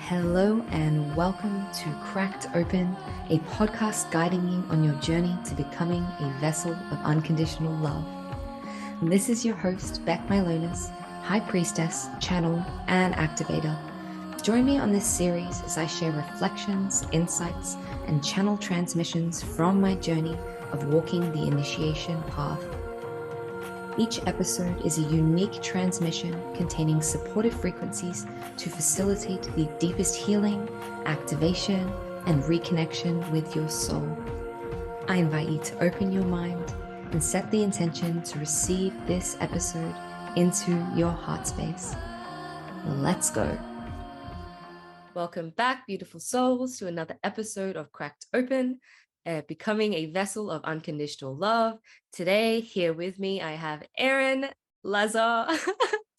Hello and welcome to Cracked Open, a podcast guiding you on your journey to becoming a vessel of unconditional love. This is your host, Beck Milonis, High Priestess, Channel, and Activator. Join me on this series as I share reflections, insights, and channel transmissions from my journey of walking the initiation path. Each episode is a unique transmission containing supportive frequencies to facilitate the deepest healing, activation, and reconnection with your soul. I invite you to open your mind and set the intention to receive this episode into your heart space. Let's go. Welcome back, beautiful souls, to another episode of Cracked Open. Becoming a vessel of unconditional love. Today, here with me, I have Aeron Lazar.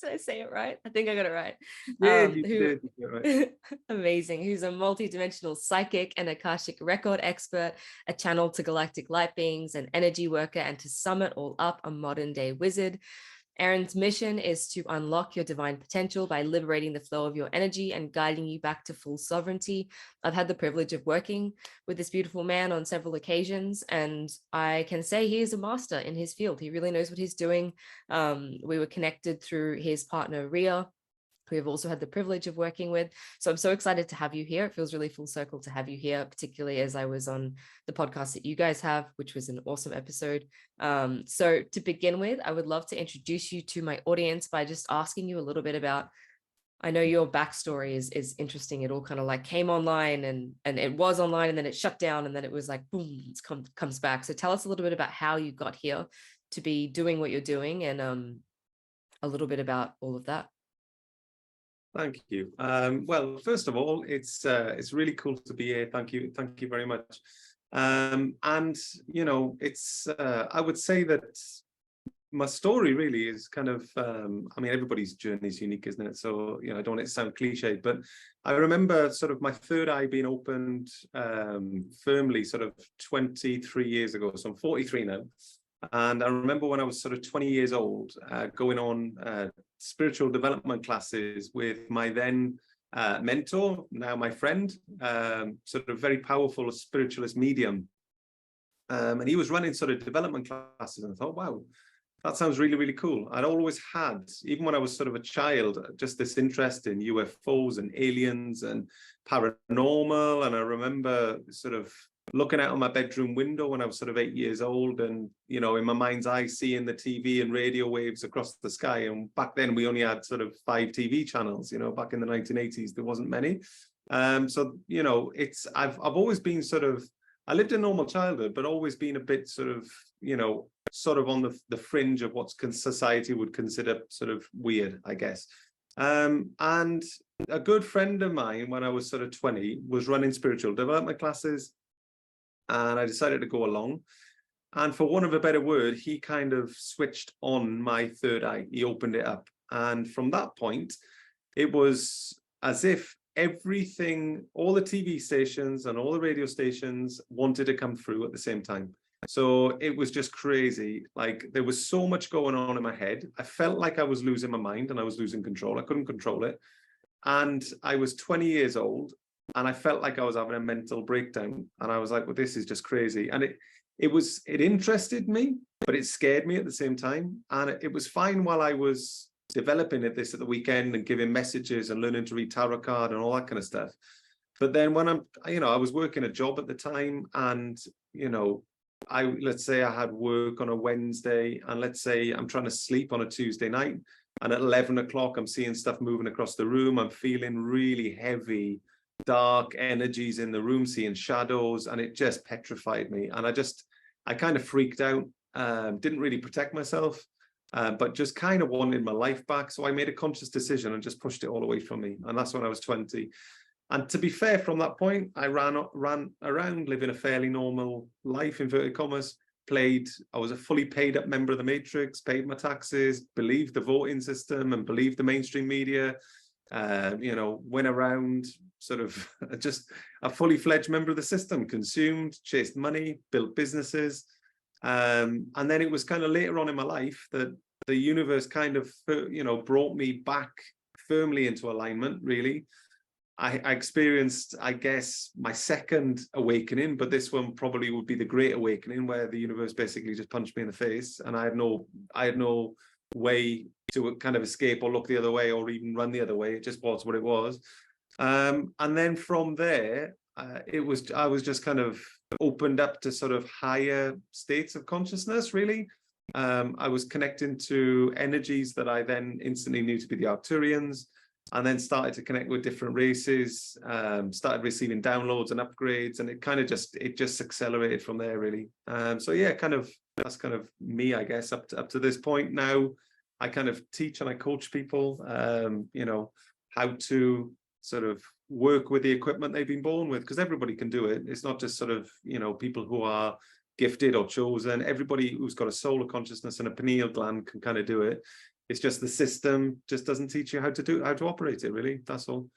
Did I say it right? I think I got it right. Yeah, you did. Right. Amazing. Who's a multidimensional psychic and Akashic record expert, a channel to galactic light beings, an energy worker, and to sum it all up, a modern day wizard. Aeron's mission is to unlock your divine potential by liberating the flow of your energy and guiding you back to full sovereignty. I've had the privilege of working with this beautiful man on several occasions, and I can say he is a master in his field. He really knows what he's doing. We were connected through his partner, Ria, who we've also had the privilege of working with. So I'm so excited to have you here. It feels really full circle to have you here, particularly as I was on the podcast that you guys have, which was an awesome episode. So to begin with, I would love to introduce you to my audience by just asking you a little bit about, I know your backstory is interesting. It all kind of like came online and it was online and then it shut down and then it was like, boom, it comes back. So tell us a little bit about how you got here to be doing what you're doing and a little bit about all of that. Thank you. Well, first of all, it's really cool to be here. Thank you very much. And you know, it's I would say that my story really is kind of I mean, everybody's journey is unique, isn't it? So you know, I don't want it to sound cliche, but I remember sort of my third eye being opened firmly sort of 23 years ago. So I'm 43 now. And I remember when I was sort of 20 years old, going on spiritual development classes with my then mentor, now my friend, sort of very powerful spiritualist medium. And he was running sort of development classes. And I thought, wow, that sounds really, really cool. I'd always had, even when I was sort of a child, just this interest in UFOs and aliens and paranormal. And I remember sort of looking out on my bedroom window when I was sort of 8 years old and, you know, in my mind's eye, seeing the TV and radio waves across the sky. And back then we only had sort of 5 TV channels, you know, back in the 1980s, there wasn't many. So, you know, I've always been sort of, I lived a normal childhood, but always been a bit sort of, you know, sort of on the fringe of what society would consider sort of weird, I guess. And a good friend of mine, when I was sort of 20, was running spiritual development classes. And I decided to go along. And for want of a better word, he kind of switched on my third eye. He opened it up. And from that point, it was as if everything, all the TV stations and all the radio stations wanted to come through at the same time. So it was just crazy. Like there was so much going on in my head. I felt like I was losing my mind and I was losing control. I couldn't control it. And I was 20 years old. And I felt like I was having a mental breakdown. And I was like, well, this is just crazy. And it interested me, but it scared me at the same time. And it was fine while I was developing this at the weekend and giving messages and learning to read tarot card and all that kind of stuff. But then when I was working a job at the time and, you know, let's say I had work on a Wednesday and let's say I'm trying to sleep on a Tuesday night. And at 11 o'clock, I'm seeing stuff moving across the room. I'm feeling really heavy, dark energies in the room, seeing shadows, and it just petrified me. And I kind of freaked out, didn't really protect myself, but just kind of wanted my life back. So I made a conscious decision and just pushed it all away from me. And that's when I was 20. And to be fair, from that point, I ran around living a fairly normal life, inverted commas. I was a fully paid up member of the Matrix, paid my taxes, believed the voting system and believed the mainstream media. You know, went around sort of just a fully fledged member of the system, consumed, chased money, built businesses. And then it was kind of later on in my life that the universe kind of, you know, brought me back firmly into alignment, really. I experienced, I guess, my second awakening, but this one probably would be the Great Awakening, where the universe basically just punched me in the face, and I had no way to kind of escape or look the other way or even run the other way. It just was what it was. And then from there, I was just kind of opened up to sort of higher states of consciousness, really. I was connecting to energies that I then instantly knew to be the Arcturians, and then started to connect with different races, started receiving downloads and upgrades, and it just accelerated from there, really. So yeah, that's kind of me, I guess, up to this point. Now I kind of teach and I coach people, how to sort of work with the equipment they've been born with, because everybody can do it. It's not just sort of, people who are gifted or chosen. Everybody who's got a solar consciousness and a pineal gland can kind of do it. It's just the system just doesn't teach you how to operate it, really. That's all.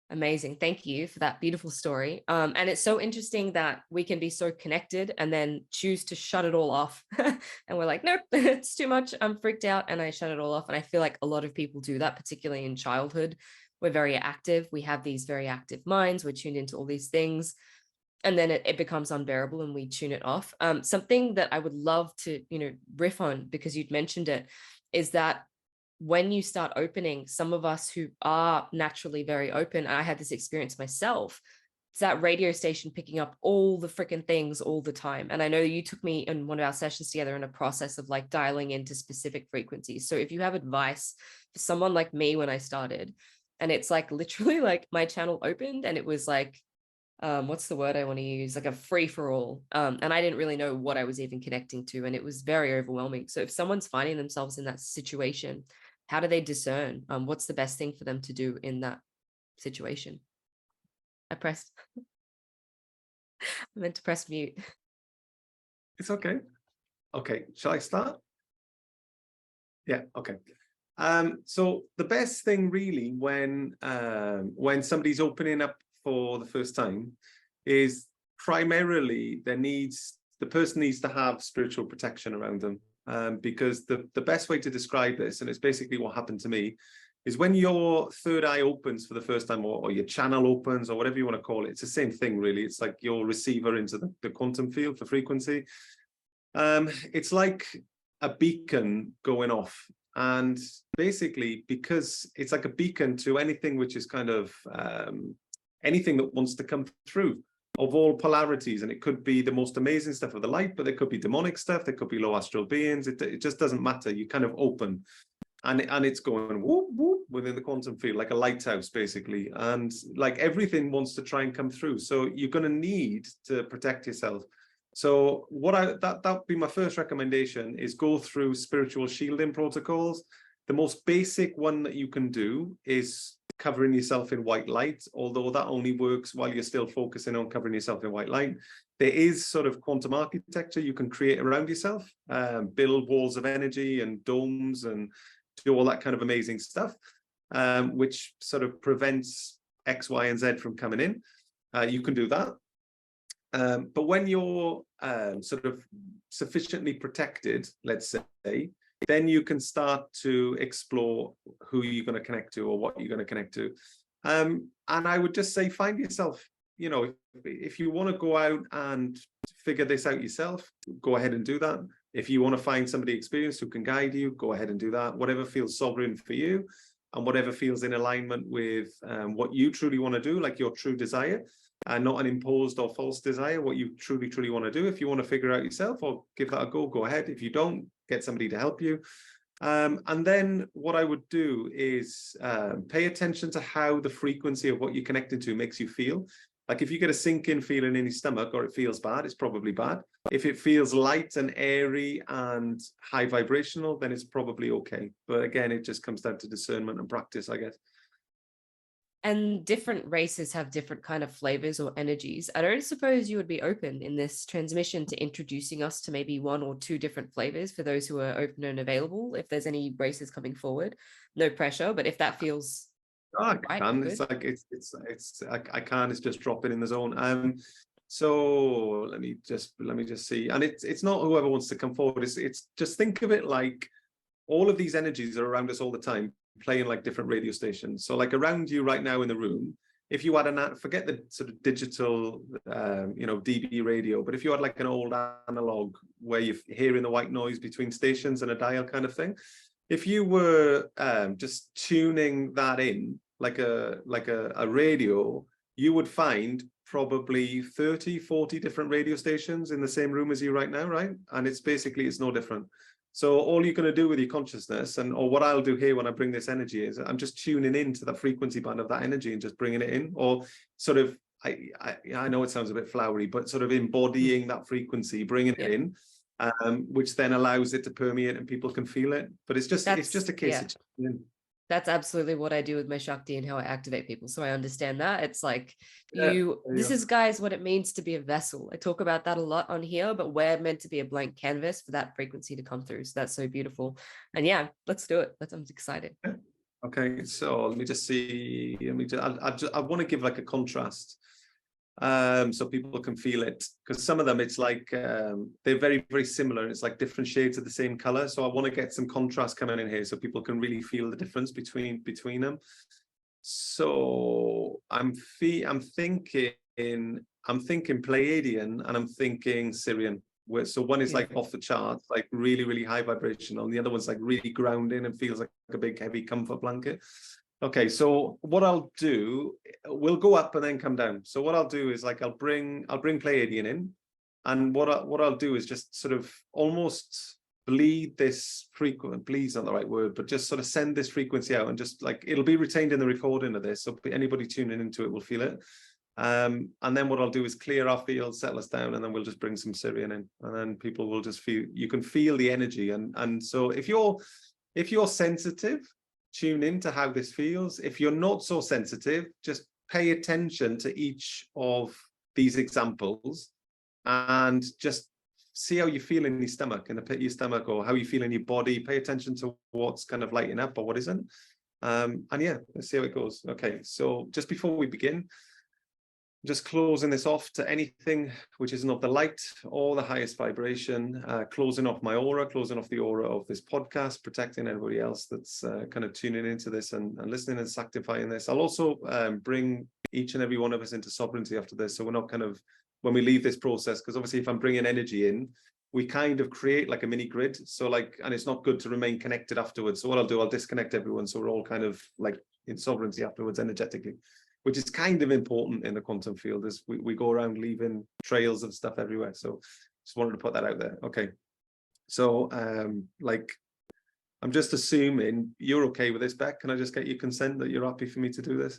Amazing. Thank you for that beautiful story. And it's so interesting that we can be so connected and then choose to shut it all off. And we're like, nope, it's too much. I'm freaked out. And I shut it all off. And I feel like a lot of people do that, particularly in childhood. We're very active. We have these very active minds. We're tuned into all these things. And then it becomes unbearable and we tune it off. Something that I would love to, riff on, because you'd mentioned it, is that when you start opening, some of us who are naturally very open, and I had this experience myself, it's that radio station picking up all the freaking things all the time. And I know you took me in one of our sessions together in a process of like dialing into specific frequencies. So if you have advice for someone like me when I started, and it's like literally like my channel opened and it was like, what's the word I want to use? Like a free for all. And I didn't really know what I was even connecting to. And it was very overwhelming. So if someone's finding themselves in that situation, how do they discern? What's the best thing for them to do in that situation? I meant to press mute. It's okay. Okay, shall I start? Yeah, okay. So the best thing really when somebody's opening up for the first time is primarily the person needs to have spiritual protection around them. Because the best way to describe this, and it's basically what happened to me, is when your third eye opens for the first time, or your channel opens, or whatever you want to call it. It's the same thing, really. It's like your receiver into the quantum field for frequency. It's like a beacon going off. And basically, because it's like a beacon to anything which is kind of anything that wants to come through, of all polarities. And it could be the most amazing stuff of the light, but there could be demonic stuff, there could be low astral beings. It just doesn't matter. You kind of open, and it's going whoop whoop within the quantum field, like a lighthouse, basically. And like everything wants to try and come through, so you're going to need to protect yourself. So that'd be my first recommendation, is go through spiritual shielding protocols. The most basic one that you can do is covering yourself in white light, although that only works while you're still focusing on covering yourself in white light. There is sort of quantum architecture you can create around yourself, build walls of energy and domes and do all that kind of amazing stuff, which sort of prevents X, Y, and Z from coming in. You can do that. But when you're sort of sufficiently protected, let's say, then you can start to explore who you're going to connect to or what you're going to connect to. And I would just say, find yourself, if you want to go out and figure this out yourself, go ahead and do that. If you want to find somebody experienced who can guide you, go ahead and do that. Whatever feels sovereign for you and whatever feels in alignment with what you truly want to do, like your true desire, and not an imposed or false desire, what you truly, truly want to do. If you want to figure it out yourself or give that a go ahead. If you don't, get somebody to help you. And then what I would do is pay attention to how the frequency of what you're connected to makes you feel. Like if you get a sinking feeling in your stomach or it feels bad, it's probably bad. If it feels light and airy and high vibrational, then it's probably okay. But again, it just comes down to discernment and practice, I guess. And different races have different kind of flavors or energies. I don't suppose you would be open in this transmission to introducing us to maybe one or two different flavors for those who are open and available, if there's any races coming forward. No pressure, but if that feels I can. It's like I can. It's just dropping in the zone. So let me just see. And it's not whoever wants to come forward. It's just think of it like all of these energies are around us all the time, playing like different radio stations. So like around you right now in the room, if you had forget the sort of digital, DB radio, but if you had like an old analog where you're hearing the white noise between stations and a dial kind of thing, if you were just tuning that in like a radio, you would find probably 30, 40 different radio stations in the same room as you right now, right? And it's no different. So all you're going to do with your consciousness, or what I'll do here when I bring this energy, is I'm just tuning into the frequency band of that energy and just bringing it in, or sort of, I know it sounds a bit flowery, but sort of embodying that frequency, bringing it in, which then allows it to permeate and people can feel it. But it's just a case of tuning in. That's absolutely what I do with my Shakti and how I activate people. So I understand that. It's like this is, guys, what it means to be a vessel. I talk about that a lot on here, but we're meant to be a blank canvas for that frequency to come through. So that's so beautiful. And yeah, let's do it. I'm excited. Okay, so let me just see. I want to give like a contrast, so people can feel it, because some of them it's like they're very, very similar, and it's like different shades of the same color. So I want to get some contrast coming in here so people can really feel the difference between them. So I'm thinking Pleiadian and I'm thinking Syrian. So one is like off the charts, like really, really high vibrational, and the other one's like really grounding and feels like a big heavy comfort blanket. Okay, so what I'll do, we'll go up and then come down. So what I'll do is like I'll bring Pleiadian in, and what I'll do is just sort of almost bleed this bleed's not the right word, but just sort of send this frequency out, and just like it'll be retained in the recording of this, so anybody tuning into it will feel it. And then what I'll do is clear our field, settle us down, and then we'll just bring some Syrian in, and then people will just feel, you can feel the energy. And so if you're sensitive, tune into how this feels. If you're not so sensitive, just pay attention to each of these examples and just see how you feel in your stomach, in the pit of your stomach, or how you feel in your body. Pay attention to what's kind of lighting up or what isn't. And yeah, let's see how it goes. Okay, so just before we begin, just closing this off to anything which is not the light or the highest vibration, closing off my aura, closing off the aura of this podcast, protecting everybody else that's kind of tuning into this and listening and sanctifying this. I'll also bring each and every one of us into sovereignty after this. So we're not kind of, when we leave this process, because obviously if I'm bringing energy in, we kind of create like a mini grid. So like, and it's not good to remain connected afterwards. So what I'll do, I'll disconnect everyone. So we're all kind of like in sovereignty afterwards energetically, which is kind of important in the quantum field, as we go around leaving trails of stuff everywhere. So just wanted to put that out there. Okay. So like, I'm just assuming you're okay with this, Beck. Can I just get your consent that you're happy for me to do this?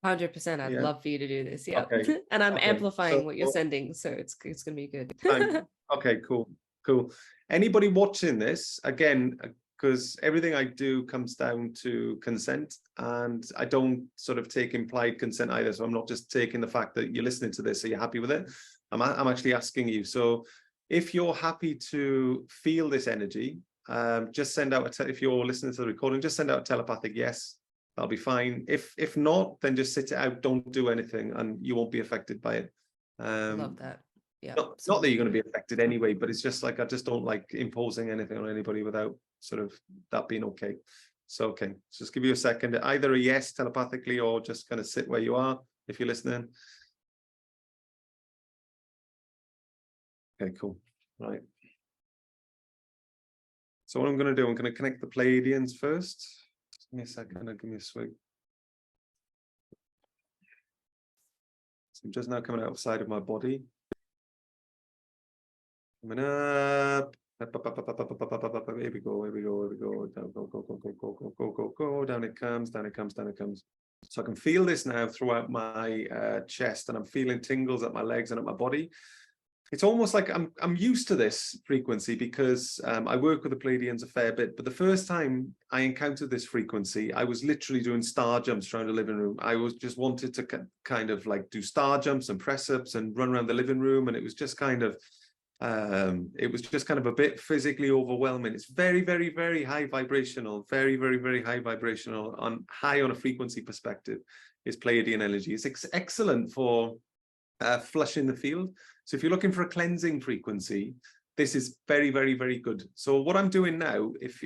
100%. I'd love for you to do this. Yeah. Okay. And I'm amplifying what you're sending. So it's going to be good. Okay, cool. Anybody watching this, again, because everything I do comes down to consent, and I don't sort of take implied consent either. So I'm not just taking the fact that you're listening to this, so you're happy with it. I'm actually asking you. So if you're happy to feel this energy, just send out if you're listening to the recording, just send out a telepathic yes. That'll be fine. If not, then just sit it out. Don't do anything, and you won't be affected by it. Love that. Yeah. Not that you're going to be affected anyway, but it's just like I just don't like imposing anything on anybody without sort of that being okay. So okay, just give you a second, either a yes telepathically or just kind of sit where you are if you're listening. Okay, cool. Right. So what I'm going to do, I'm going to connect the Pleiadians first. Just give me a second and give me a swig. So I'm just now coming outside of my body. Coming up. Here we go. Go. Down it comes. So I can feel this now throughout my chest, and I'm feeling tingles at my legs and at my body. It's almost like I'm used to this frequency because I work with the Pleiadians a fair bit. But the first time I encountered this frequency, I was literally doing star jumps around the living room. I was just wanted to kind of like do star jumps and press ups and run around the living room, and it was just kind of a bit physically overwhelming. It's very, very, very high vibrational, very, very, very high vibrational, high on a frequency perspective is Pleiadian energy. It's excellent for flushing the field. So if you're looking for a cleansing frequency, this is very, very, very good. So what I'm doing now, if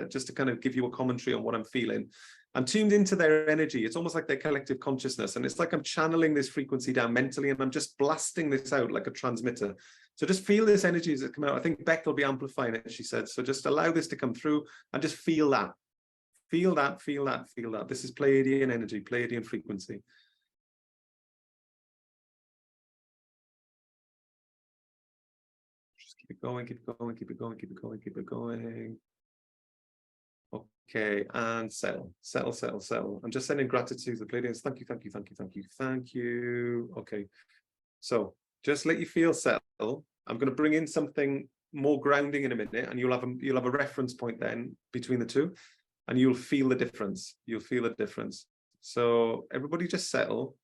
just to kind of give you a commentary on what I'm feeling, I'm tuned into their energy. It's almost like their collective consciousness. And it's like I'm channeling this frequency down mentally, and I'm just blasting this out like a transmitter. So just feel this energy as it comes out. I think Beck will be amplifying it, she said. So just allow this to come through and just feel that. Feel that, feel that, feel that. This is Pleiadian energy, Pleiadian frequency. Just keep it going, keep it going, keep it going, keep it going, keep it going. Okay, and settle, settle, settle, settle. I'm just sending gratitude to the Pleiadians. Thank you, thank you, thank you, thank you, thank you. Okay, so just let you feel settle. I'm going to bring in something more grounding in a minute, and you'll have a reference point then between the two, and you'll feel the difference. You'll feel the difference. So everybody just settle.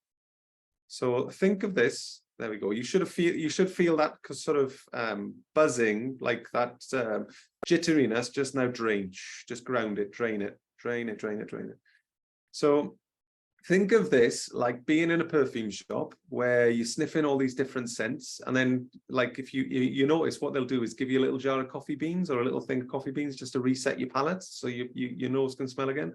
So think of this. There we go. You should feel that sort of buzzing, like that jitteriness. Just now drain. Just ground it, drain it, drain it, drain it, drain it. So think of this like being in a perfume shop where you're sniffing all these different scents, and then like if you notice, what they'll do is give you a little jar of coffee beans or a little thing of coffee beans just to reset your palate, so your nose can smell again.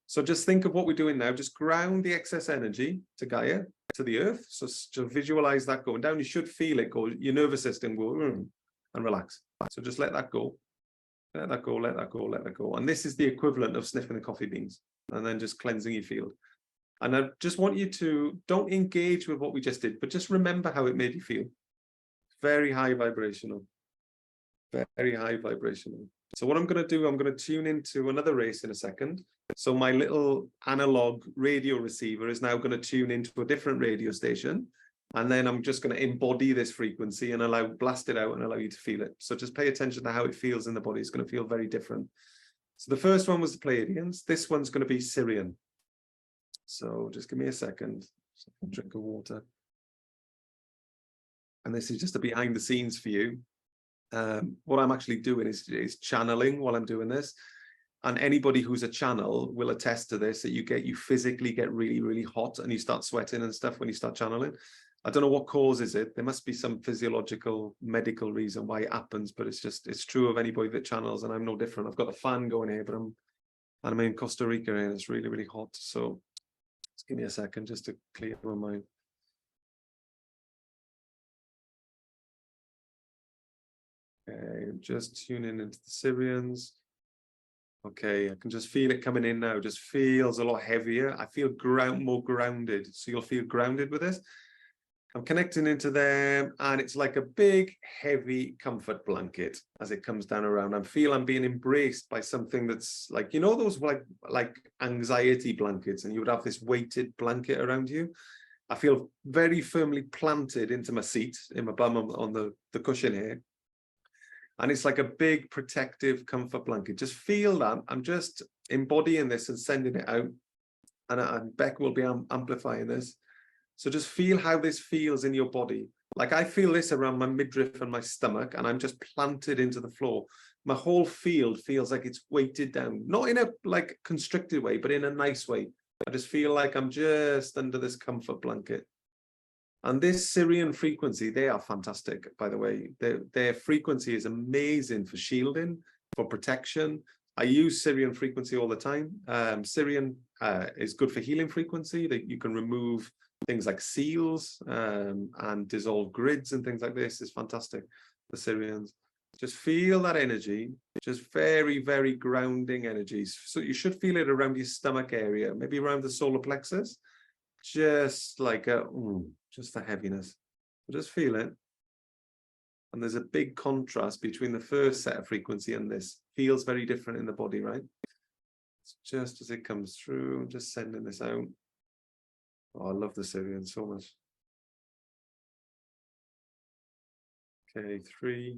So just think of what we're doing now. Just ground the excess energy to Gaia, to the earth. So visualize that going down. You should feel it go, your nervous system go and relax. So just let that go. Let that go, let that go, let that go. And this is the equivalent of sniffing the coffee beans and then just cleansing your field. And I just want you to, don't engage with what we just did, but just remember how it made you feel. Very high vibrational. Very high vibrational. So what I'm going to do, I'm going to tune into another race in a second. So my little analog radio receiver is now going to tune into a different radio station. And then I'm just going to embody this frequency and blast it out and allow you to feel it. So just pay attention to how it feels in the body. It's going to feel very different. So the first one was the Pleiadians. This one's going to be Syrian. So just give me a second. So I can drink of water. And this is just a behind the scenes for you. What I'm actually doing is channeling while I'm doing this. And anybody who's a channel will attest to this, that you physically get really, really hot and you start sweating and stuff when you start channeling. I don't know what causes it. There must be some physiological, medical reason why it happens, but it's true of anybody that channels, and I'm no different. I've got a fan going here, but I'm in Costa Rica and it's really, really hot. So just give me a second just to clear my mind. Okay, just tuning into the Syrians. Okay, I can just feel it coming in now. Just feels a lot heavier. I feel more grounded. So you'll feel grounded with this. I'm connecting into them, and it's like a big, heavy comfort blanket as it comes down around. I feel I'm being embraced by something that's like, you know, those like anxiety blankets, and you would have this weighted blanket around you. I feel very firmly planted into my seat, in my bum on the cushion here. And it's like a big protective comfort blanket. Just feel that. I'm just embodying this and sending it out. And Beck will be amplifying this. So just feel how this feels in your body. Like I feel this around my midriff and my stomach, and I'm just planted into the floor. My whole field feels like it's weighted down, not in a like constricted way, but in a nice way. I just feel like I'm just under this comfort blanket. And this Syrian frequency, they are fantastic, by the way. Their frequency is amazing for shielding, for protection. I use Syrian frequency all the time. Syrian is good for healing frequency, that you can remove things like seals and dissolve grids and things like this. Is fantastic, the Syrians. Just feel that energy, just very, very grounding energies. So you should feel it around your stomach area, maybe around the solar plexus. Just like just the heaviness. Just feel it. And there's a big contrast between the first set of frequency and this. Feels very different in the body, right? It's just as it comes through, just sending this out. Oh, I love the Syrian so much. Okay, 3,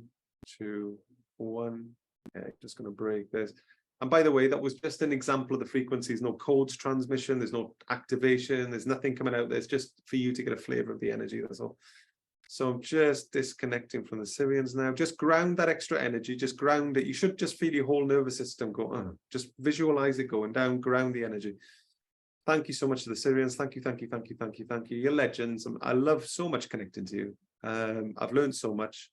2, 1. Okay, just going to break this. And by the way, that was just an example of the frequencies. No codes transmission, there's no activation, there's nothing coming out. There's just for you to get a flavor of the energy, that's all. So I'm just disconnecting from the Syrians now. Just ground that extra energy, just ground it. You should just feel your whole nervous system go, just visualize it going down, ground the energy. Thank you so much to the Syrians. Thank you, thank you, thank you, thank you, thank you. You're legends. I love so much connecting to you. I've learned so much.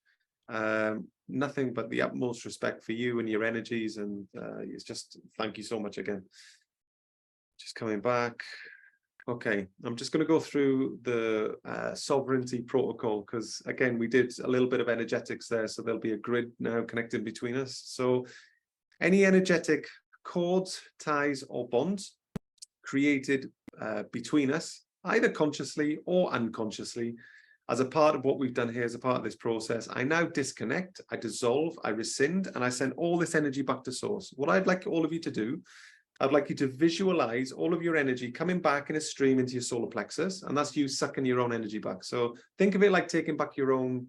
nothing but the utmost respect for you and your energies, and it's just thank you so much again. Just coming back. Okay, I'm just going to go through the sovereignty protocol, because again, we did a little bit of energetics there, so there'll be a grid now connecting between us. So any energetic cords, ties, or bonds created between us, either consciously or unconsciously, as a part of what we've done here, as a part of this process, I now disconnect, I dissolve, I rescind, and I send all this energy back to source. What I'd like all of you to do, I'd like you to visualize all of your energy coming back in a stream into your solar plexus, and that's you sucking your own energy back. So think of it like taking back your own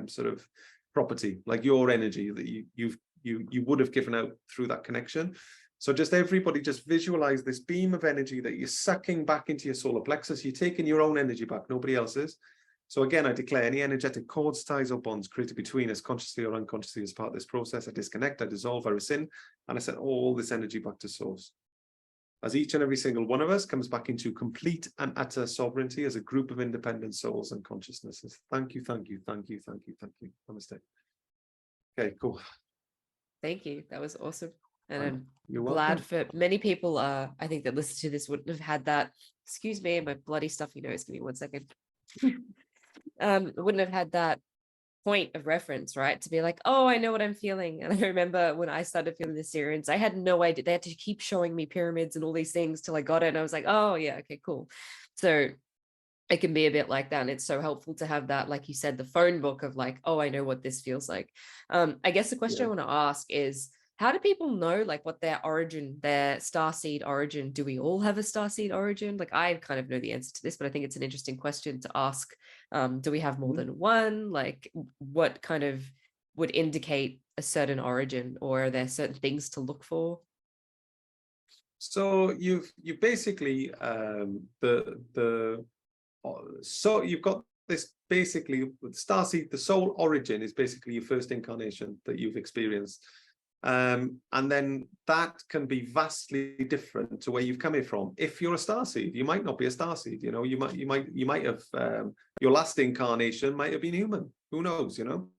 sort of property, like your energy that you would have given out through that connection. So just everybody just visualize this beam of energy that you're sucking back into your solar plexus. You're taking your own energy back, nobody else's. So again, I declare any energetic cords, ties, or bonds created between us, consciously or unconsciously, as part of this process, I disconnect, I dissolve, I rescind, and I send all this energy back to source. As each and every single one of us comes back into complete and utter sovereignty as a group of independent souls and consciousnesses. Thank you, thank you, thank you, thank you, thank you. Namaste. Okay, cool. Thank you. That was awesome. And I'm You're glad welcome. for many people, I think, that listen to this wouldn't have had that. Excuse me, my bloody stuffy nose. Give me 1 second. Wouldn't have had that point of reference, right? To be like, oh, I know what I'm feeling. And I remember when I started feeling the Syrians, I had no idea. They had to keep showing me pyramids and all these things till I got it. And I was like, oh yeah, okay, cool. So it can be a bit like that. And it's so helpful to have that, like you said, the phone book of like, oh, I know what this feels like. I guess the question I want to ask is, how do people know like what their origin, their starseed origin? Do we all have a starseed origin? Like I kind of know the answer to this, but I think it's an interesting question to ask. Do we have more than one? Like what kind of would indicate a certain origin, or are there certain things to look for? So you basically so you've got this basically starseed, the soul origin is basically your first incarnation that you've experienced. And then that can be vastly different to where you've come in from. If you're a starseed, you might not be a starseed. You know, you might have your last incarnation might have been human. Who knows? You know,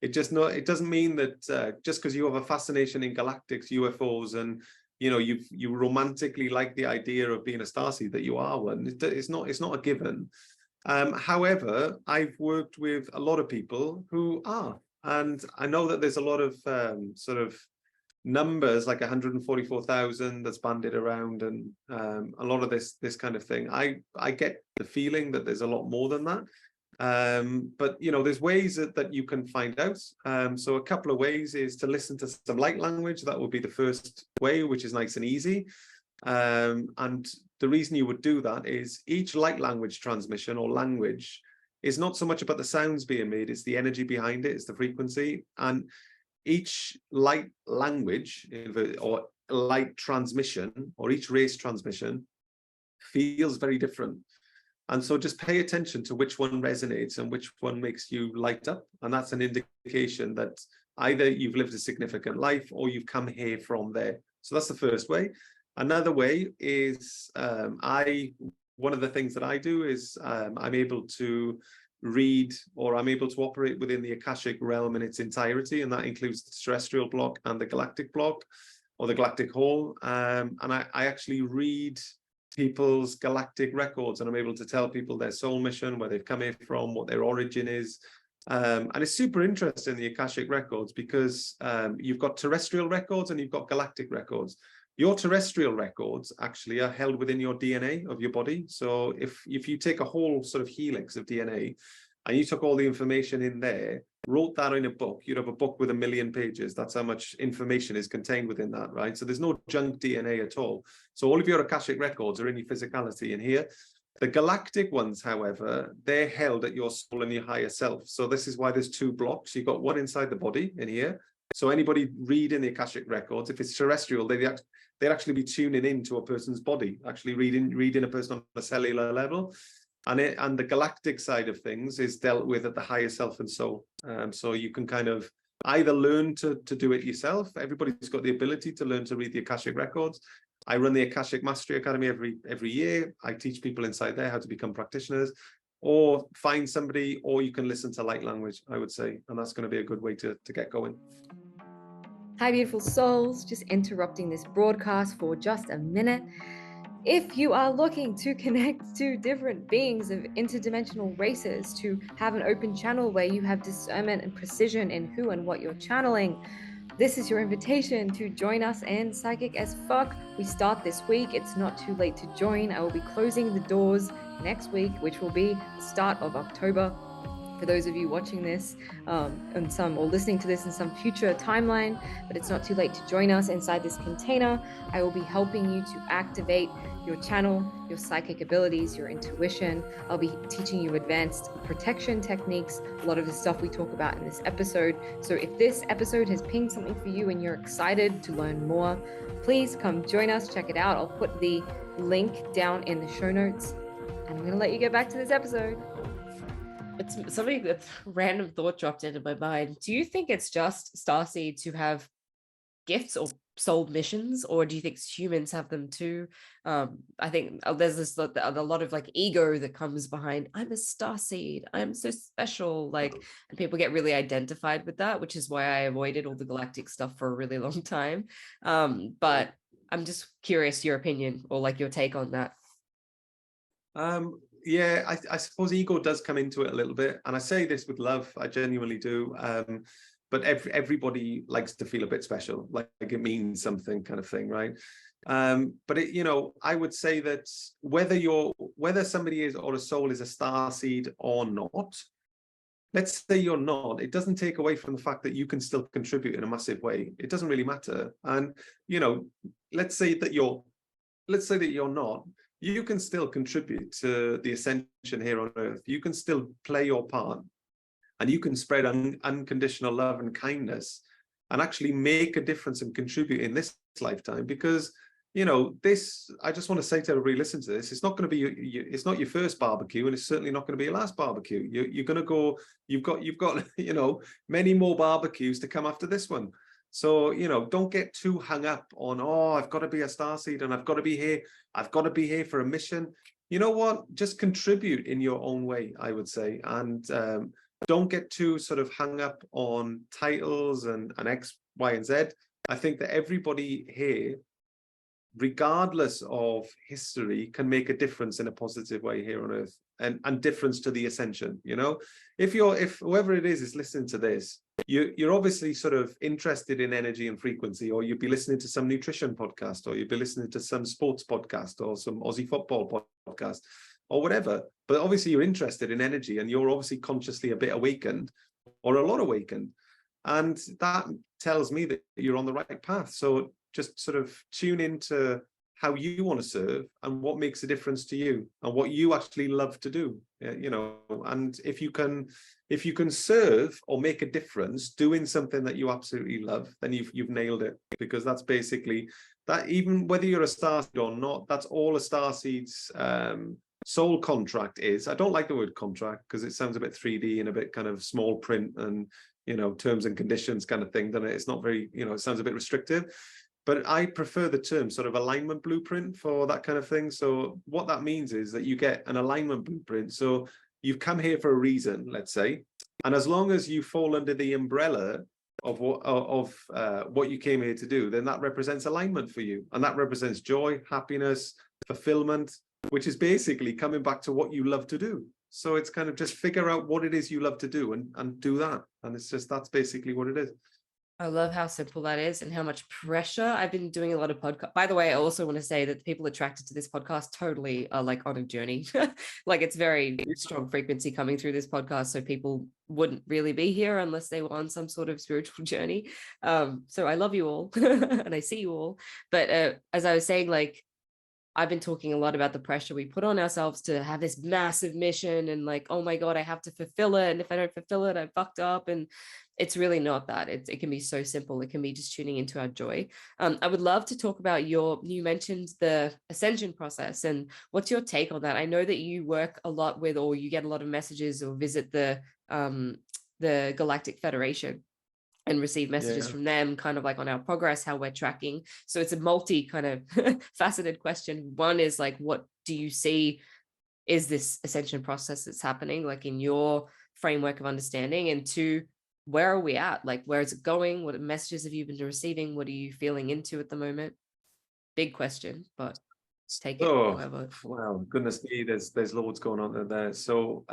it doesn't mean that just because you have a fascination in galactics, UFOs, and you know you romantically like the idea of being a starseed that you are one. It's not a given. However, I've worked with a lot of people who are. And I know that there's a lot of sort of numbers, like 144,000 that's banded around, and a lot of this kind of thing. I get the feeling that there's a lot more than that. But you know, there's ways that you can find out. So a couple of ways is to listen to some light language. That would be the first way, which is nice and easy. And the reason you would do that is each light language transmission or language is not so much about the sounds being made, it's the energy behind it, it's the frequency. And each light language or light transmission or each race transmission feels very different. And so just pay attention to which one resonates and which one makes you light up. And that's an indication that either you've lived a significant life or you've come here from there. So that's the first way. Another way is one of the things that I do is I'm able to read, or I'm able to operate within the Akashic realm in its entirety, and that includes the terrestrial block and the galactic block, or the galactic hall. And I actually read people's galactic records, and I'm able to tell people their soul mission, where they've come here from, what their origin is. And it's super interesting, the Akashic records, because you've got terrestrial records and you've got galactic records. Your terrestrial records actually are held within your DNA of your body. So if you take a whole sort of helix of DNA and you took all the information in there, wrote that in a book, you'd have a book with 1 million pages. That's how much information is contained within that, right? So there's no junk DNA at all. So all of your Akashic records are in your physicality in here. The galactic ones, however, they're held at your soul and your higher self. So this is why there's 2 blocks. You've got one inside the body in here. So anybody reading the Akashic records, if it's terrestrial, they'd actually be tuning into a person's body, actually reading a person on a cellular level. And the galactic side of things is dealt with at the higher self and soul. So you can kind of either learn to do it yourself. Everybody's got the ability to learn to read the Akashic records. I run the Akashic Mastery Academy every year. I teach people inside there how to become practitioners. or find somebody, or you can listen to light language, I would say, and that's going to be a good way to get going. Hi, beautiful souls. Just interrupting this broadcast for just a minute. If you are looking to connect to different beings of interdimensional races, to have an open channel where you have discernment and precision in who and what you're channeling, this is your invitation to join us in Psychic as Fuck. We start this week. It's not too late to join. I will be closing the doors next week, which will be the start of October. For those of you watching this or listening to this in some future timeline, but it's not too late to join us inside this container. I will be helping you to activate your channel, your psychic abilities, your intuition. I'll be teaching you advanced protection techniques, a lot of the stuff we talk about in this episode. So if this episode has pinged something for you and you're excited to learn more, please come join us, check it out. I'll put the link down in the show notes, and I'm going to let you get back to this episode. It's something that's random thought dropped into my mind. Do you think it's just starseed to have gifts or soul missions, or do you think humans have them too? I think there's a lot of like ego that comes behind, I'm a starseed, I'm so special, like, and people get really identified with that, which is why I avoided all the galactic stuff for a really long time. But I'm just curious your opinion or like your take on that. Yeah, I suppose ego does come into it a little bit, and I say this with love, I genuinely do. But everybody likes to feel a bit special, like it means something, kind of thing, right? But I would say that whether somebody is, or a soul is, a starseed or not, let's say you're not, it doesn't take away from the fact that you can still contribute in a massive way. It doesn't really matter. And let's say that you're not. You can still contribute to the ascension here on Earth. You can still play your part, and you can spread unconditional love and kindness and actually make a difference and contribute in this lifetime. Because, this, I just want to say to everybody, listen to this, it's not going to be, it's not your first barbecue, and it's certainly not going to be your last barbecue. You're going to go, you've got, many more barbecues to come after this one. So, don't get too hung up on, I've got to be a starseed and I've got to be here. I've got to be here for a mission. You know what? Just contribute in your own way, I would say. And don't get too sort of hung up on titles and X, Y, and Z. I think that everybody here, regardless of history, can make a difference in a positive way here on Earth, and difference to the ascension. If whoever it is listening to this, you're obviously sort of interested in energy and frequency, or you'd be listening to some nutrition podcast, or you'd be listening to some sports podcast, or some Aussie football podcast, or whatever. But obviously you're interested in energy, and you're obviously consciously a bit awakened, or a lot awakened. And that tells me that you're on the right path. So just sort of tune into how you want to serve and what makes a difference to you and what you actually love to do. And if you can serve or make a difference doing something that you absolutely love, then you've nailed it. Because that's basically that. Even whether you're a starseed or not, that's all a starseed's soul contract is. I don't like the word contract because it sounds a bit 3D and a bit kind of small print and terms and conditions kind of thing. Then it's not very, it sounds a bit restrictive. But I prefer the term sort of alignment blueprint for that kind of thing. So what that means is that you get an alignment blueprint. So you've come here for a reason, let's say, and as long as you fall under the umbrella of what you came here to do, then that represents alignment for you, and that represents joy, happiness, fulfillment, which is basically coming back to what you love to do. So it's kind of just figure out what it is you love to do and do that, and that's basically what it is. I love how simple that is and how much pressure. I've been doing a lot of podcast. By the way, I also want to say that the people attracted to this podcast totally are like on a journey. Like it's very strong frequency coming through this podcast. So people wouldn't really be here unless they were on some sort of spiritual journey. So I love you all and I see you all. But as I was saying, like, I've been talking a lot about the pressure we put on ourselves to have this massive mission and like, oh my God, I have to fulfill it. And if I don't fulfill it, I fucked up. And it's really not that. It can be so simple. It can be just tuning into our joy. I would love to talk about you mentioned the ascension process, and what's your take on that? I know that you work a lot with, or you get a lot of messages or visit the Galactic Federation and receive messages from them, kind of like on our progress, how we're tracking. So it's a multi kind of faceted question. One is like, what do you see is this ascension process that's happening, like in your framework of understanding? And two, where are we at? Like, where is it going? What messages have you been receiving? What are you feeling into at the moment? Big question, but take it Oh, however. well, goodness me, there's loads going on there. So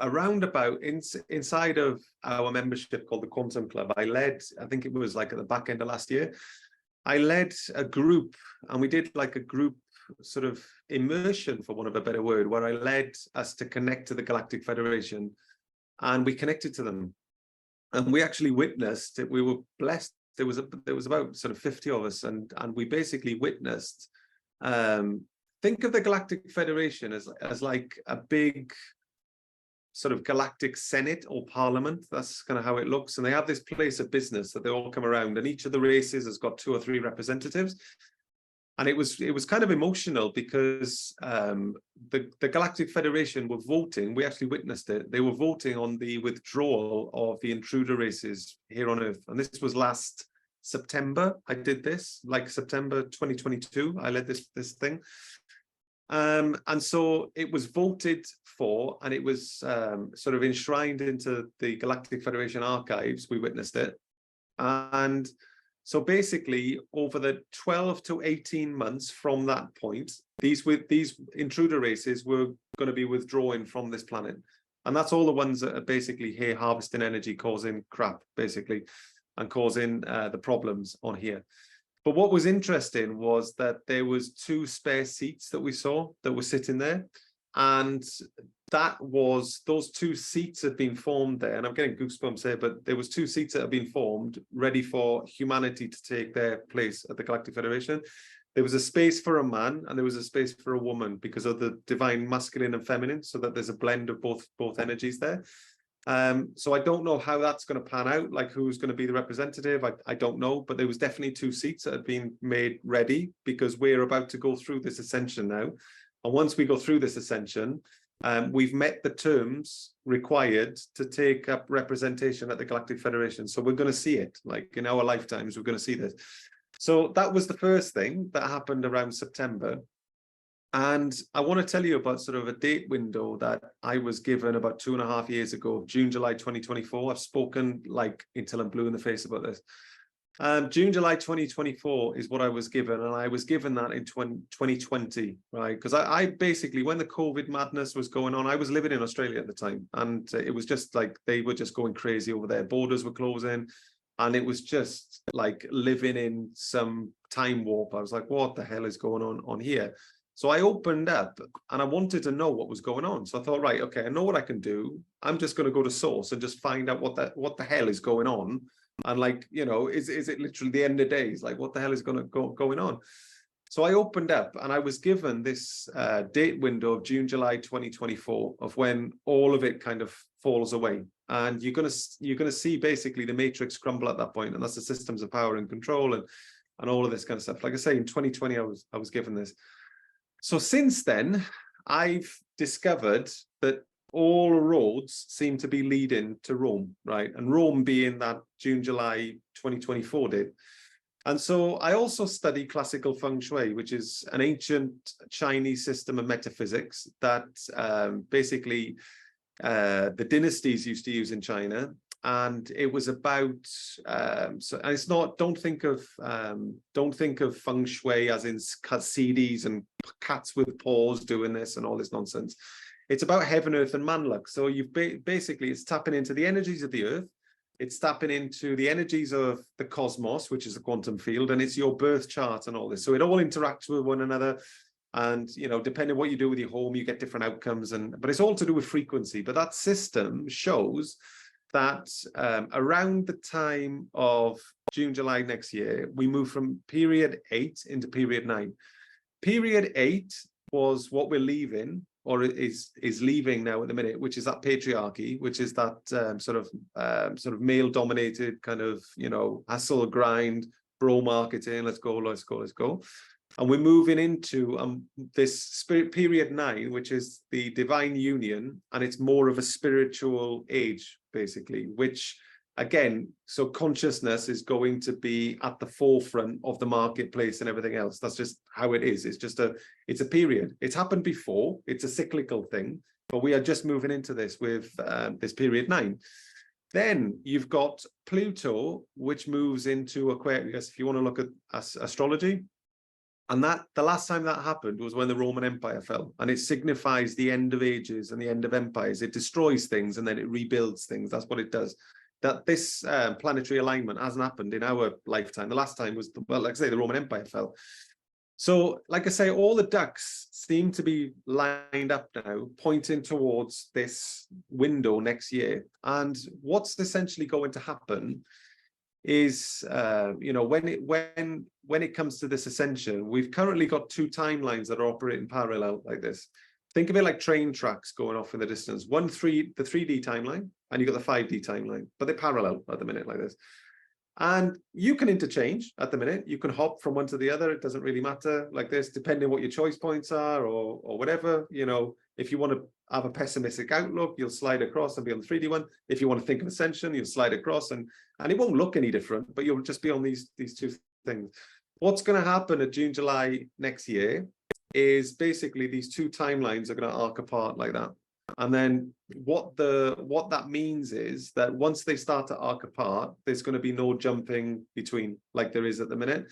around about inside of our membership called the Quantum Club, I think it was like at the back end of last year, I led a group, and we did like a group sort of immersion, for want of a better word, where I led us to connect to the Galactic Federation, and we connected to them. And we actually witnessed it. We were blessed. There was about sort of 50 of us, and we basically witnessed. Think of the Galactic Federation as like a big sort of galactic senate or parliament. That's kind of how it looks. And they have this place of business that they all come around, and each of the races has got 2 or 3 representatives. And it was kind of emotional because the Galactic Federation were voting. We actually witnessed it. They were voting on the withdrawal of the intruder races here on Earth. And this was last September. I did this, like September 2022. I led this thing. And so it was voted for, and it was sort of enshrined into the Galactic Federation archives. We witnessed it. And so basically, over the 12 to 18 months from that point, these intruder races were going to be withdrawing from this planet. And that's all the ones that are basically here harvesting energy, causing crap, basically, and causing the problems on here. But what was interesting was that there was 2 spare seats that we saw that were sitting there. And those 2 seats had been formed there, and I'm getting goosebumps here, but there was 2 seats that had been formed ready for humanity to take their place at the Galactic Federation. There was a space for a man and there was a space for a woman because of the divine masculine and feminine, so that there's a blend of both energies there. So I don't know how that's going to pan out, like who's going to be the representative. I don't know, but there was definitely 2 seats that had been made ready because we're about to go through this ascension now. And once we go through this ascension, we've met the terms required to take up representation at the Galactic Federation. So we're going to see it, like in our lifetimes, we're going to see this. So that was the first thing that happened around September. And I want to tell you about sort of a date window that I was given about 2.5 years ago, June, July 2024. I've spoken like until I'm blue in the face about this. June, July 2024 is what I was given, and I was given that in 2020, right? Because I basically, when the COVID madness was going on, I was living in Australia at the time, and it was just like they were just going crazy over there. Borders were closing, and it was just like living in some time warp. I was like, what the hell is going on here? So I opened up and I wanted to know what was going on. So I thought, right, okay, I know what I can do. I'm just going to go to source and just find out what the hell is going on. And like, you know, is it literally the end of days? Like, what the hell is going on? So I opened up and I was given this date window of June, July 2024 of when all of it kind of falls away. And you're gonna see basically the matrix crumble at that point, and that's the systems of power and control and all of this kind of stuff. Like I say, in 2020, I was given this. So since then, I've discovered that all roads seem to be leading to Rome, right? And Rome being that June, July 2024 date. And so I also study classical feng shui, which is an ancient Chinese system of metaphysics that basically the dynasties used to use in China. And it was about so it's not, don't think of feng shui as in CDs and cats with paws doing this and all this nonsense. It's about heaven, earth, and man luck. So you've basically, it's tapping into the energies of the earth. It's tapping into the energies of the cosmos, which is the quantum field, and it's your birth chart and all this. So it all interacts with one another. And, you know, depending on what you do with your home, you get different outcomes. But it's all to do with frequency. But that system shows that around the time of June, July next year, we move from period 8 into period 9. Period 8 was what we're leaving, or is leaving now at the minute, which is that patriarchy, which is that sort of male-dominated kind of, you know, hustle, grind, bro marketing, let's go. And we're moving into this spirit period 9, which is the divine union, and it's more of a spiritual age, basically, which again, so consciousness is going to be at the forefront of the marketplace and everything else. That's just how it is. It's just it's a period. It's happened before. It's a cyclical thing, but we are just moving into this with this period 9. Then you've got Pluto, which moves into Aquarius, if you want to look at astrology. And that the last time that happened was when the Roman Empire fell, and it signifies the end of ages and the end of empires. It destroys things and then it rebuilds things. That's what it does. That this planetary alignment hasn't happened in our lifetime. The last time was, well, like I say, the Roman Empire fell. So, like I say, all the ducks seem to be lined up now, pointing towards this window next year. And what's essentially going to happen is, you know, when it comes to this ascension, we've currently got 2 timelines that are operating parallel like this. Think of it like train tracks going off in the distance. The 3D timeline, and you've got the 5D timeline, but they're parallel at the minute like this. And you can interchange at the minute. You can hop from one to the other. It doesn't really matter like this, depending what your choice points are or whatever. You know, if you want to have a pessimistic outlook, you'll slide across and be on the 3D one. If you want to think of ascension, you'll slide across and it won't look any different, but you'll just be on these 2 things. What's going to happen at June, July next year is basically these 2 timelines are going to arc apart like that. And then what that means is that once they start to arc apart, there's going to be no jumping between like there is at the minute.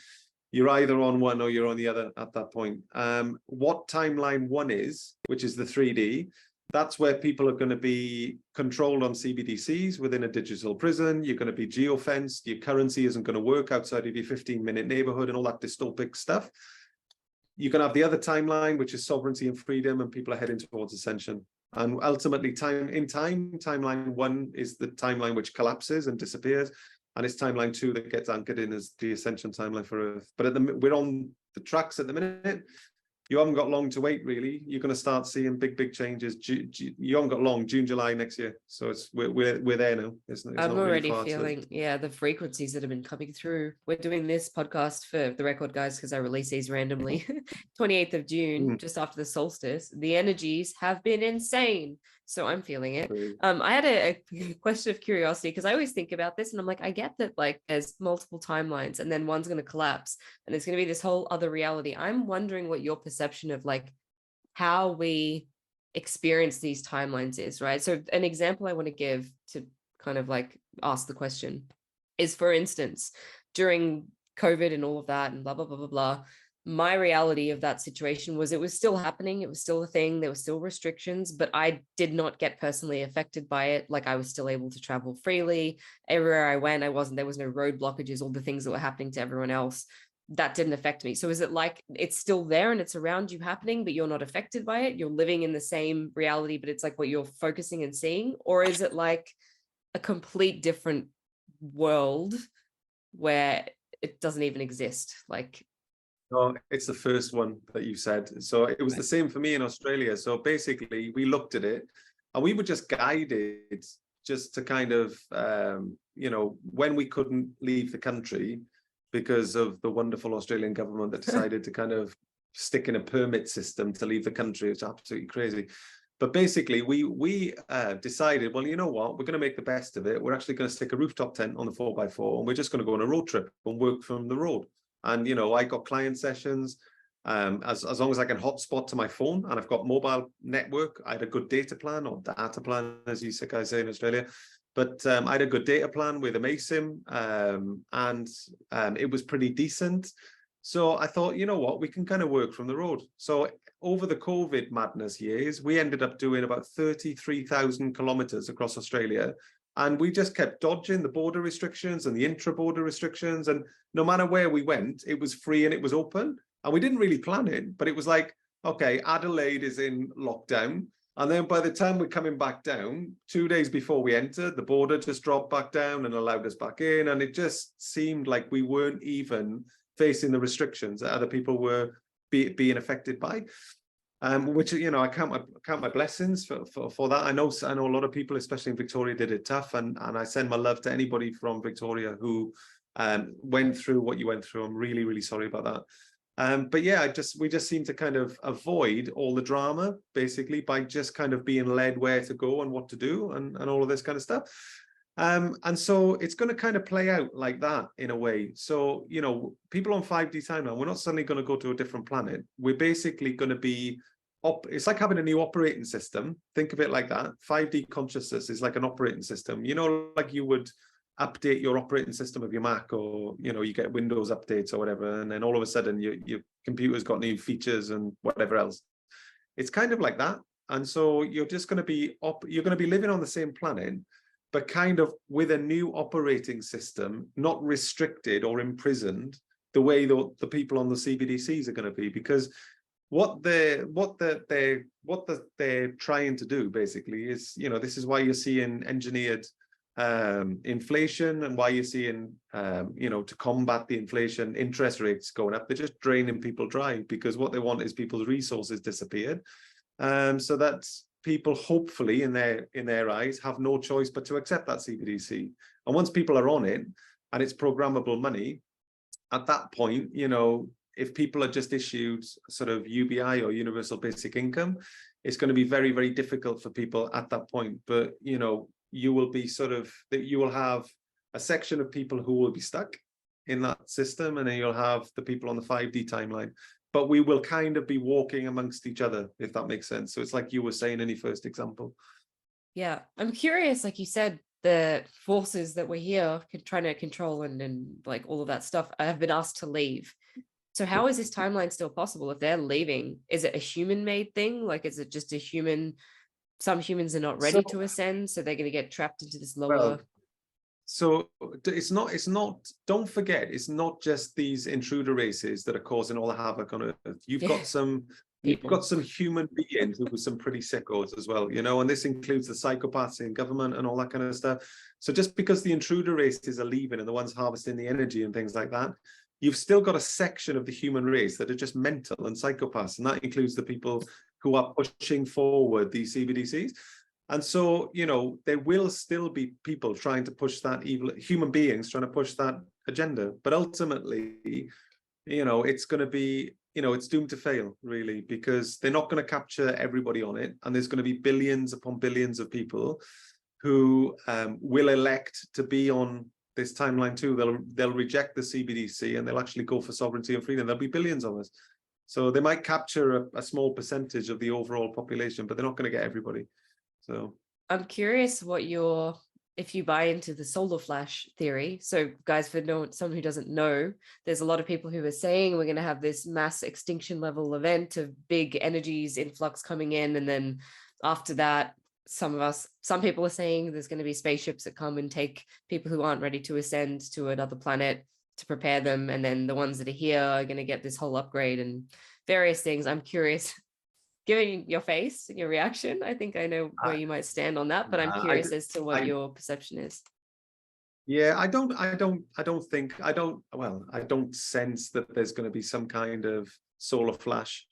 You're either on one or you're on the other at that point. What timeline 1 is, which is the 3D, that's where people are going to be controlled on CBDCs within a digital prison. You're going to be geofenced. Your currency isn't going to work outside of your 15-minute neighborhood and all that dystopic stuff. You can have the other timeline, which is sovereignty and freedom, and people are heading towards ascension. And ultimately, timeline 1 is the timeline which collapses and disappears, and it's timeline 2 that gets anchored in as the ascension timeline for Earth. But we're on the tracks at the minute. You haven't got long to wait, really. You're going to start seeing big changes. You haven't got long, June, July next year. So we're there now. It's I'm already feeling, the frequencies that have been coming through. We're doing this podcast for the record, guys, because I release these randomly. 28th of June, just after the solstice. The energies have been insane. So I'm feeling it. I had a question of curiosity, because I always think about this and I'm like, I get that like there's multiple timelines and then one's going to collapse and there's going to be this whole other reality. I'm wondering what your perception of like how we experience these timelines is, right? So an example I want to give to kind of like ask the question is, for instance, during COVID and all of that and blah, blah, blah, blah, blah, my reality of that situation was it was still happening. It was still a thing. There were still restrictions, but I did not get personally affected by it. Like I was still able to travel freely. Everywhere I went, there was no road blockages, all the things that were happening to everyone else. That didn't affect me. So is it like it's still there and it's around you happening, but you're not affected by it? You're living in the same reality, but it's like what you're focusing and seeing? Or is it like a complete different world where it doesn't even exist? Like, no, it's the first one that you said. So it was the same for me in Australia. So basically, we looked at it and we were just guided just to kind of, you know, when we couldn't leave the country because of the wonderful Australian government that decided to kind of stick in a permit system to leave the country. It's absolutely crazy. But basically, we decided, well, you know what, we're going to make the best of it. We're actually going to stick a rooftop tent on the 4x4 and we're just going to go on a road trip and work from the road. And, you know, I got client sessions as long as I can hotspot to my phone and I've got mobile network. I had a good data plan, or data plan, as you guys say in Australia. But I had a good data plan with a MASIM and it was pretty decent. So I thought, you know what, we can kind of work from the road. So over the COVID madness years, we ended up doing about 33,000 kilometers across Australia. And we just kept dodging the border restrictions and the intra-border restrictions. And no matter where we went, it was free and it was open. And we didn't really plan it, but it was like, okay, Adelaide is in lockdown. And then by the time we're coming back down, 2 days before we entered, the border just dropped back down and allowed us back in. And it just seemed like we weren't even facing the restrictions that other people were being affected by. Which, you know, I count my blessings for that. I know a lot of people, especially in Victoria, did it tough, and I send my love to anybody from Victoria who went through what you went through. I'm really, really sorry about that. But yeah, we just seem to kind of avoid all the drama, basically, by just kind of being led where to go and what to do and all of this kind of stuff. And so it's going to kind of play out like that in a way. So, you know, people on 5D timeline, we're not suddenly going to go to a different planet. We're basically going to be it's like having a new operating system. Think of it like that. 5D consciousness is like an operating system. You know, like you would update your operating system of your Mac, or, you know, you get Windows updates or whatever, and then all of a sudden your computer's got new features and whatever else. It's kind of like that. And so you're just going to be living on the same planet, but kind of with a new operating system, not restricted or imprisoned the way the people on the CBDCs are going to be. Because what they're trying to do basically is, you know, this is why you're seeing engineered inflation, and why you're seeing, you know, to combat the inflation, interest rates going up. They're just draining people dry, because what they want is people's resources disappeared. So that people, hopefully, in their eyes, have no choice but to accept that CBDC. And once people are on it and it's programmable money, at that point, you know, if people are just issued sort of UBI or universal basic income, it's going to be very, very difficult for people at that point. But, you know, you will have a section of people who will be stuck in that system, and then you'll have the people on the 5D timeline. But we will kind of be walking amongst each other, if that makes sense. So it's like you were saying in your first example. Yeah, I'm curious, like you said, the forces that we're here trying to control and like all of that stuff have been asked to leave. So how is this timeline still possible if they're leaving? Is it a human-made thing? Like, is it just a human? Some humans are not ready to ascend, so they're going to get trapped into this lower. Well, so it's not, don't forget, it's not just these intruder races that are causing all the havoc on Earth. You've got some human beings who are some pretty sickos as well, you know, and this includes the psychopaths in government and all that kind of stuff. So just because the intruder races are leaving and the ones harvesting the energy and things like that, you've still got a section of the human race that are just mental and psychopaths, and that includes the people who are pushing forward these CBDCs. And so, you know, there will still be people trying to push that evil, human beings trying to push that agenda. But ultimately, you know, it's going to be, you know, it's doomed to fail, really, because they're not going to capture everybody on it. And there's going to be billions upon billions of people who will elect to be on this timeline too. They'll reject the CBDC and they'll actually go for sovereignty and freedom. There'll be billions of us. So they might capture a small percentage of the overall population, but they're not going to get everybody. So I'm curious if you buy into the solar flash theory. So guys, for someone who doesn't know, there's a lot of people who are saying we're going to have this mass extinction level event of big energies influx coming in. And then after that, some people are saying there's going to be spaceships that come and take people who aren't ready to ascend to another planet to prepare them. And then the ones that are here are going to get this whole upgrade and various things. I'm curious, given your face and your reaction, I think I know where you might stand on that, but I'm curious as to what your perception is. Yeah, I don't sense that there's going to be some kind of solar flash.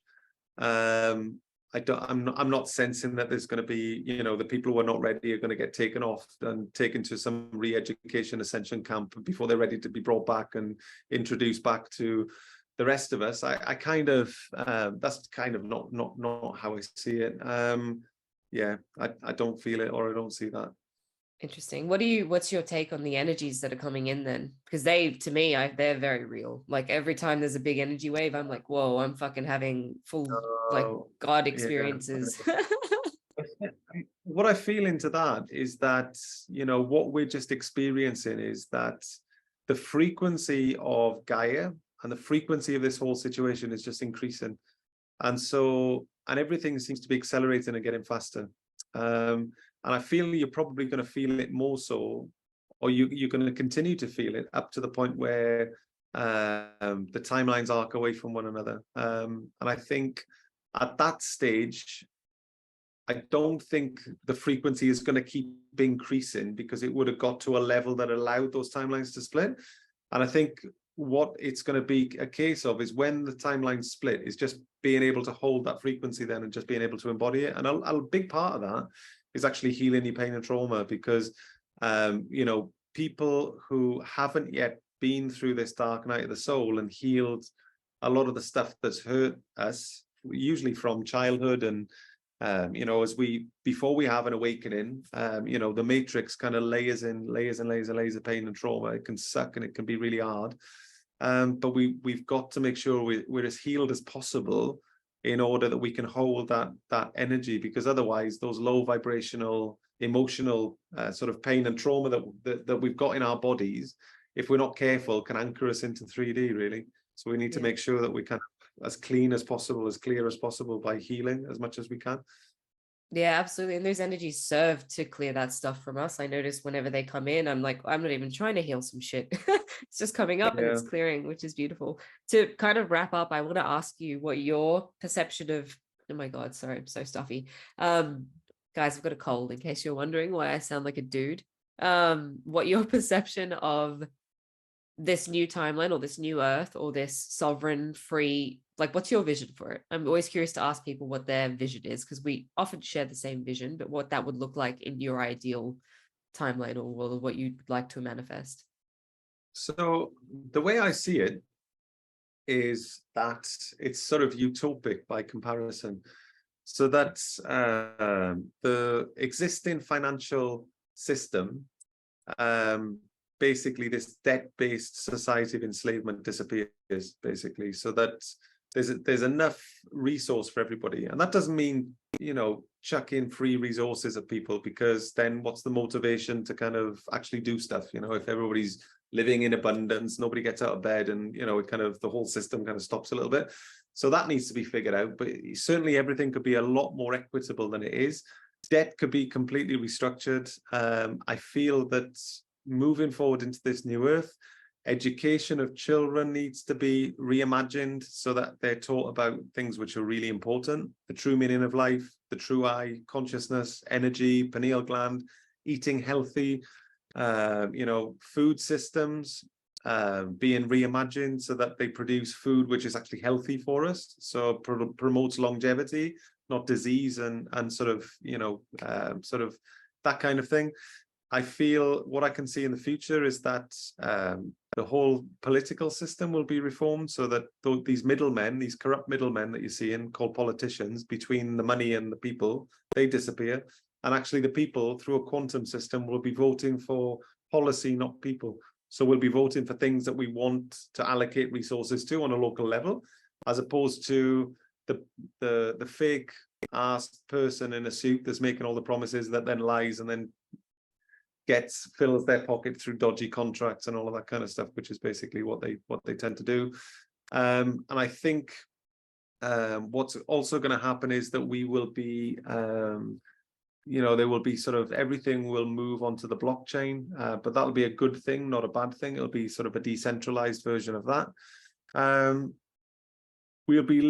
I'm not sensing that there's going to be, you know, the people who are not ready are going to get taken off and taken to some re-education ascension camp before they're ready to be brought back and introduced back to the rest of us. I kind of that's kind of not how I see it. Yeah, I don't feel it, or I don't see that. Interesting. What's your take on the energies that are coming in then? Because they're very real. Like every time there's a big energy wave, I'm like, whoa, I'm fucking having full like God experiences. Yeah. What I feel into that is that, you know, what we're just experiencing is that the frequency of Gaia and the frequency of this whole situation is just increasing. And everything seems to be accelerating and getting faster. And I feel you're probably going to feel it more so, or you're going to continue to feel it up to the point where the timelines arc away from one another. And I think at that stage, I don't think the frequency is going to keep increasing, because it would have got to a level that allowed those timelines to split. And I think what it's going to be a case of is when the timeline split is just being able to hold that frequency then and just being able to embody it. And a big part of that is actually healing your pain and trauma, because you know, people who haven't yet been through this dark night of the soul and healed a lot of the stuff that's hurt us, usually from childhood and As before we have an awakening, the matrix kind of layers and layers of pain and trauma. It can suck and it can be really hard. But we've got to make sure we're as healed as possible in order that we can hold that energy, because otherwise those low vibrational, emotional sort of pain and trauma that we've got in our bodies, if we're not careful, can anchor us into 3D really. So we need to make sure that we can as clean as possible, as clear as possible by healing as much as we can. Yeah, absolutely. And those energies serve to clear that stuff from us. I notice whenever they come in, I'm like, I'm not even trying to heal some shit. It's just coming up and it's clearing, which is beautiful. To kind of wrap up, I want to ask you what your perception of, oh my God, sorry, I'm so stuffy. Guys, I've got a cold in case you're wondering why I sound like a dude. What your perception of this new timeline or this new earth or this sovereign free, like what's your vision for it? I'm always curious to ask people what their vision is, because we often share the same vision, but what that would look like in your ideal timeline or what you'd like to manifest. So the way I see it is that it's sort of utopic by comparison. So that's the existing financial system, basically this debt-based society of enslavement disappears, basically, so that there's enough resource for everybody. And that doesn't mean, chuck in free resources at people, because then what's the motivation to kind of actually do stuff? If everybody's living in abundance, nobody gets out of bed, and it kind of, the whole system kind of stops a little bit. So that needs to be figured out. But certainly everything could be a lot more equitable than it is. Debt could be completely restructured. I feel that moving forward into this new earth, education of children needs to be reimagined so that they're taught about things which are really important: the true meaning of life, the true I, consciousness, energy, pineal gland, eating healthy, food systems being reimagined so that they produce food which is actually healthy for us, so promotes longevity, not disease, and sort of that kind of thing. I feel what I can see in the future is that the whole political system will be reformed so that these middlemen, these corrupt middlemen that you see in called politicians between the money and the people, they disappear. And actually the people, through a quantum system, will be voting for policy, not people. So we'll be voting for things that we want to allocate resources to on a local level, as opposed to the fake ass person in a suit that's making all the promises that then lies and then fills their pocket through dodgy contracts and all of that kind of stuff, which is basically what they tend to do. And I think what's also going to happen is that we will be there will be sort of everything will move onto the blockchain, but that'll be a good thing, not a bad thing. It'll be sort of a decentralized version of that. We'll be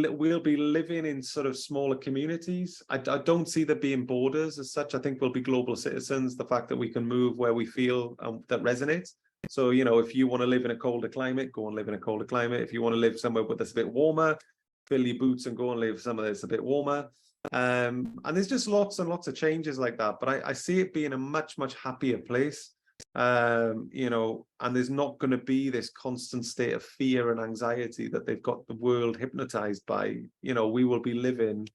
living in sort of smaller communities. I don't see there being borders as such. I think we'll be global citizens. The fact that we can move where we feel that resonates. So, if you want to live in a colder climate, go and live in a colder climate. If you want to live somewhere that's a bit warmer, fill your boots and go and live somewhere that's a bit warmer. And there's just lots and lots of changes like that. But I see it being a much, much happier place. And there's not going to be this constant state of fear and anxiety that they've got the world hypnotized by. We will be living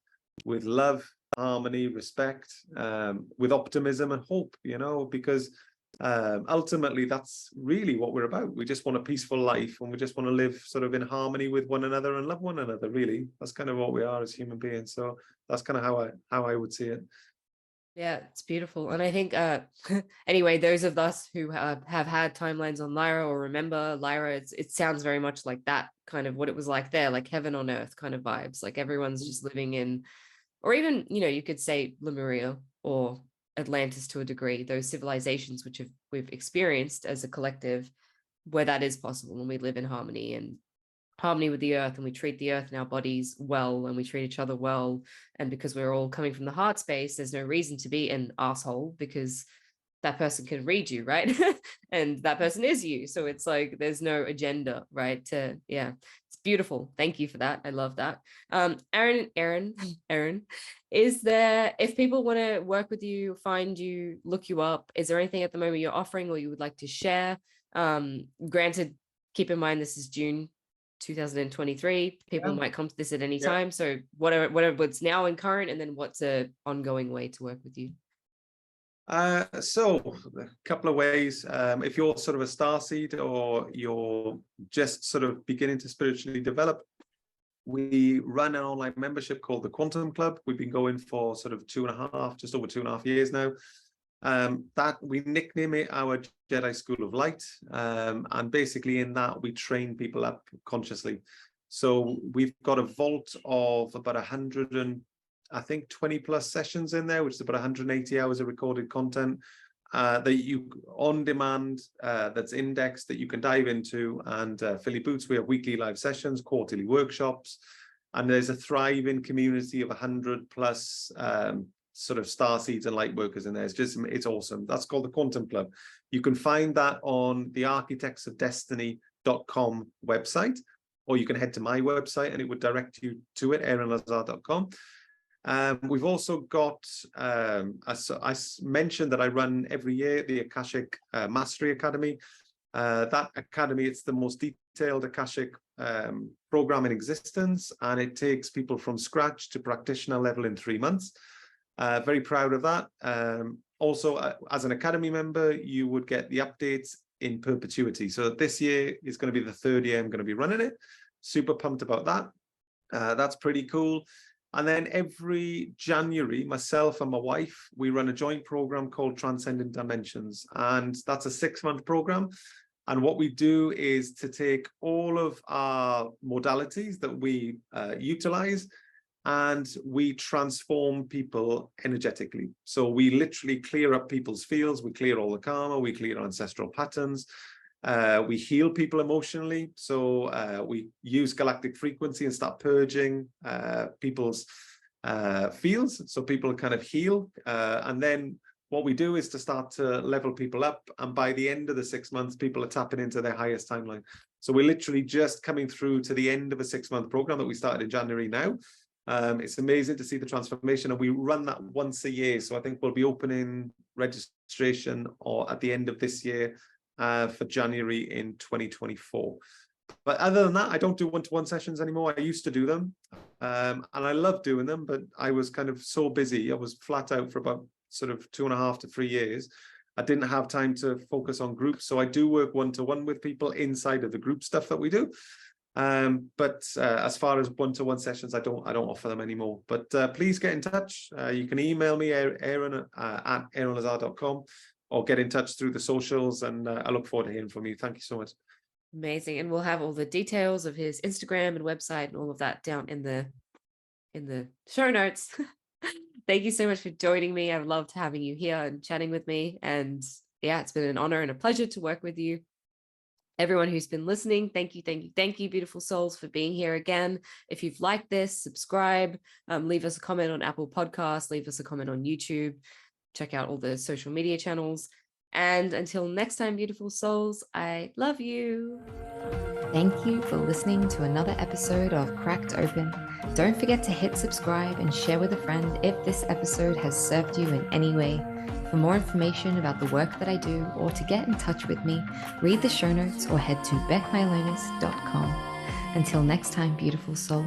with love, harmony, respect, with optimism and hope, because ultimately that's really what we're about. We just want a peaceful life, and we just want to live sort of in harmony with one another and love one another. Really, that's kind of what we are as human beings. So that's kind of how I would see it. Yeah, it's beautiful. And I think, anyway, those of us who have had timelines on Lyra or remember Lyra, it sounds very much like that, kind of what it was like there, like heaven on earth kind of vibes. Like everyone's just living in, or even, you could say Lemuria or Atlantis to a degree, those civilizations which we've experienced as a collective, where that is possible when we live in harmony with the earth, and we treat the earth and our bodies well, and we treat each other well. And because we're all coming from the heart space, there's no reason to be an asshole, because that person can read you, right? And that person is you. So it's like there's no agenda, right? It's beautiful. Thank you for that. I love that. Aeron, is there, if people want to work with you, find you, look you up, is there anything at the moment you're offering or you would like to share? Granted, keep in mind this is June 2023. People might come to this at any time. So what's now in current, and then what's a ongoing way to work with you? So a couple of ways. If you're sort of a starseed or you're just sort of beginning to spiritually develop, we run an online membership called the Quantum Club. We've been going for sort of just over 2.5 years now. That we nickname it our Jedi School of Light. And basically in that we train people up consciously. So we've got a vault of about 20 plus sessions in there, which is about 180 hours of recorded content that you on demand, that's indexed, that you can dive into and fill your boots. We have weekly live sessions, quarterly workshops, and there's a thriving community of 100 plus sort of starseeds and light workers in there. It's awesome. That's called the Quantum Club. You can find that on the architectsofdestiny.com website, or you can head to my website and it would direct you to it, aeronlazar.com. We've also got, I mentioned that I run every year the Akashic Mastery Academy. That academy, it's the most detailed Akashic program in existence, and it takes people from scratch to practitioner level in 3 months. Very proud of that. Also, as an academy member, you would get the updates in perpetuity. So this year is going to be the 3rd year I'm going to be running it. Super pumped about that. That's pretty cool. And then every January, myself and my wife, we run a joint program called Transcendent Dimensions. And that's a 6-month program. And what we do is to take all of our modalities that we utilize, and we transform people energetically. So we literally clear up people's fields. We clear all the karma. We clear ancestral patterns. We heal people emotionally. So we use galactic frequency and start purging people's fields, so people kind of heal. And then what we do is to start to level people up. And by the end of the 6 months, people are tapping into their highest timeline. So we're literally just coming through to the end of a 6-month program that we started in January now. It's amazing to see the transformation, and we run that once a year. So I think we'll be opening registration or at the end of this year for January in 2024. But other than that, I don't do one-to-one sessions anymore. I used to do them, and I love doing them, but I was kind of so busy. I was flat out for about sort of 2.5 to 3 years. I didn't have time to focus on groups. So I do work one-to-one with people inside of the group stuff that we do. But as far as one-to-one sessions, I don't offer them anymore. But please get in touch. You can email me, Aeron at aeronlazar.com, or get in touch through the socials, and I look forward to hearing from you. Thank you so much. Amazing. And we'll have all the details of his Instagram and website and all of that down in the show notes. Thank you so much for joining me. I've loved having you here and chatting with me. And yeah, it's been an honor and a pleasure to work with you. Everyone who's been listening, thank you, beautiful souls, for being here again. If you've liked this, subscribe, leave us a comment on Apple Podcasts, leave us a comment on YouTube, check out all the social media channels. And until next time, beautiful souls, I love you. Thank you for listening to another episode of Cracked Open. Don't forget to hit subscribe and share with a friend if this episode has served you in any way. For more information about the work that I do, or to get in touch with me, read the show notes or head to beckmylonas.com. Until next time, beautiful soul.